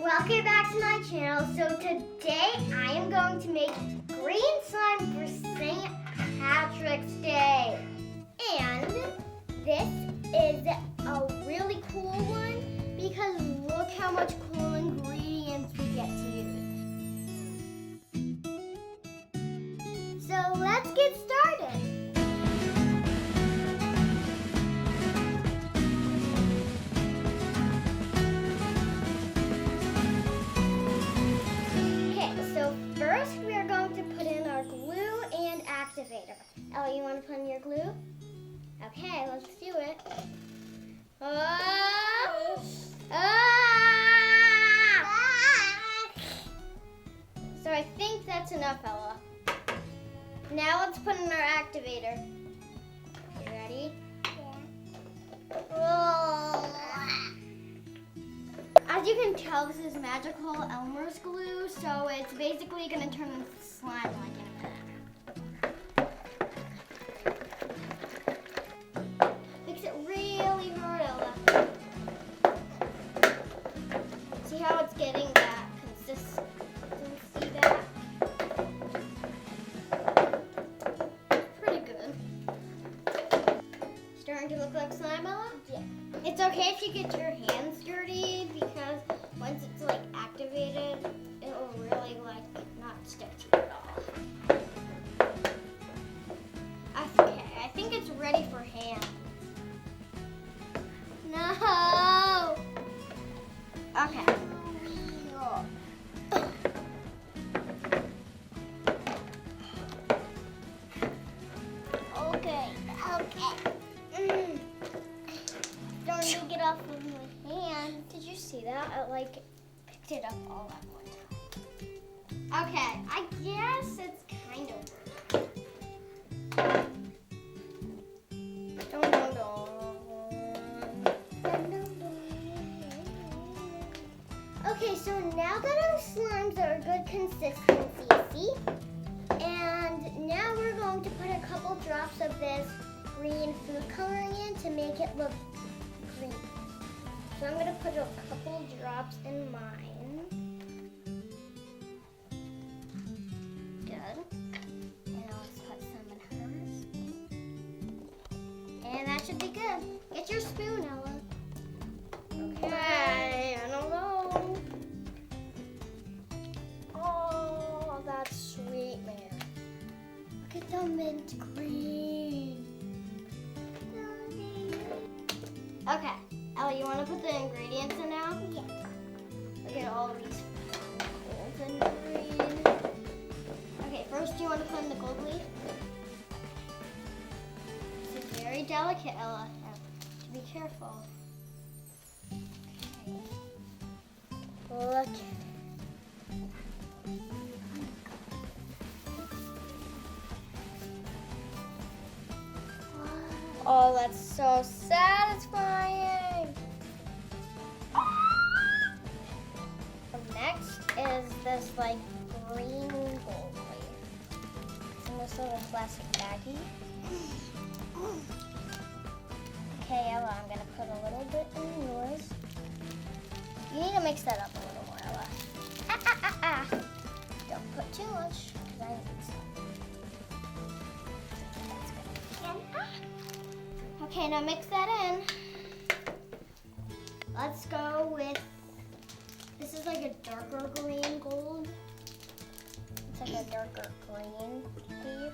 Welcome back to my channel. So today I am going to make green slime for St. Patrick's Day. And this is a really cool one because look how much cool ingredients we get to use. So let's get started. First, we are going to put in our glue and activator. Ellie, you want to put in your glue? Okay, let's do it. So I think that's enough, Ella. Now let's put in our activator. You ready? Yeah. As you can tell, this is magical Elmer's glue, so it's basically going to turn into slime like in a minute. Makes it really hard, Ella. See how it's getting that consistency back? Pretty good. Starting to look like slime, Ella? Yeah. It's okay if you get your hands dirty because once it's like activated, it will really like not stick to you at all. Okay, I think it's ready for hand. No. Okay. Okay. Starting to get off of my hand. Did you see that? I like picked it up all at one time. Okay, I guess it's kind of Okay, so now that our slimes are a good consistency, see? And now we're going to put a couple drops of this green food coloring in to make it look green. So I'm going to put a couple drops in mine. Good. And let's put some in hers. And that should be good. Get your spoon, Ella. Okay, I don't know. Oh, that's sweet, man. Look at the mint green. Okay, Ellie, you want to put the ingredients in now? Yeah. Look at all these golden green. Okay, first you want to put in the gold leaf. This is very delicate, Ella. You have to be careful. Okay. Look. Oh, that's so satisfying. Next is this like green gold leaf. It's in this little plastic baggie. Okay, Ella, I'm gonna put a little bit in yours. You need to mix that up a little more, Ella. Don't put too much, because I need some. Okay, now mix that in. Let's go with, this is like a darker green gold. It's like a darker green leaf.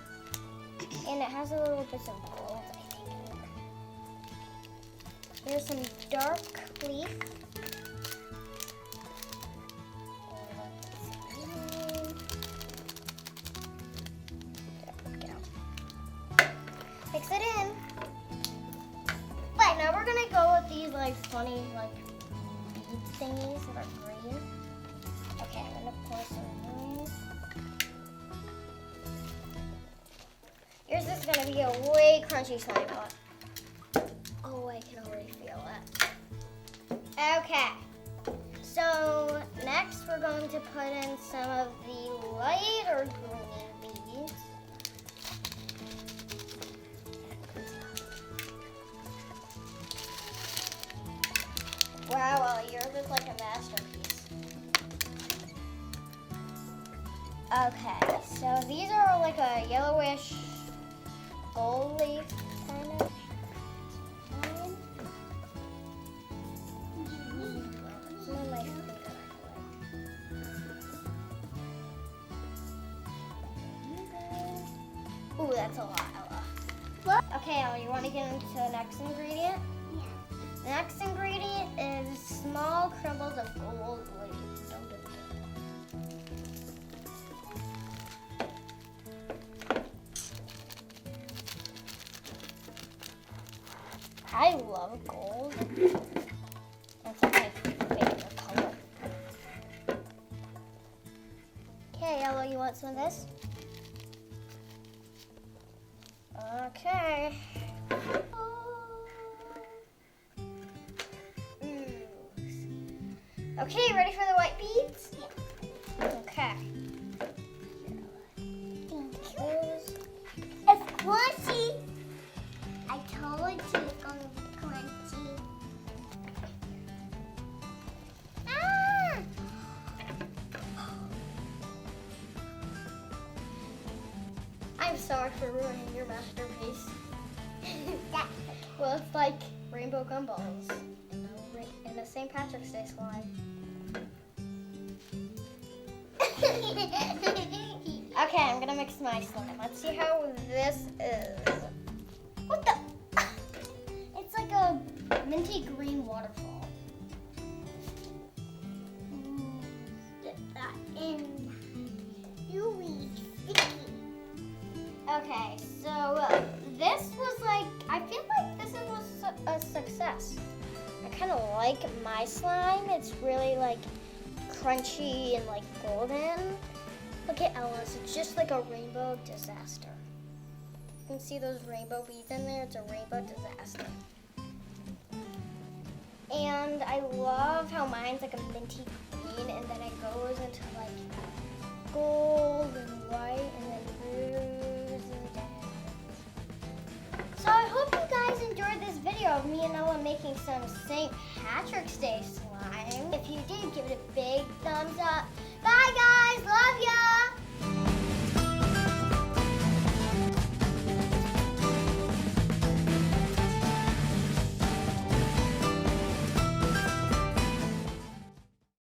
And it has a little bit of gold, I think. There's some dark leaf. Mix it in. Right, now we're gonna go with these like funny like bead thingies that are green. Okay, I'm gonna pour some in. Yours is gonna be a way crunchy slime. Oh, I can already feel it. Okay, so next we're going to put in some of the lighter green beads. Wow, Ellie, yours is like a masterpiece. Okay, so these are like a yellowish gold leaf kind of slime. Some of my finger. Ooh, that's a lot, Ella. What? Okay, Ella, you want to get into the next ingredient? Yeah. The next ingredient is small crumbles of gold leaf. I love gold. That's like my favorite color. Okay, Ella, you want some of this? Okay. Okay, ready for the white beads? Yeah. Okay. Thank you. It's crunchy. I told you it's going to be crunchy. Ah! I'm sorry for ruining your masterpiece. Well, it's like rainbow gumballs in a St. Patrick's Day slime. Okay, I'm gonna mix my slime. Let's see how this is. What the? It's like a minty green waterfall. Get that in. Ooey, sticky. Okay, so this was like, I feel like this was a success. I kind of like my slime. It's really like crunchy and like golden. Look at Ella's. It's just like a rainbow disaster. You can see those rainbow beads in there. It's a rainbow disaster. And I love how mine's like a minty green and then it goes into like gold and white and then blues and down. So I hope you guys enjoyed this video of me and Ella making some St. Patrick's Day slime. If you did, give it a big thumbs up. Bye guys, love ya!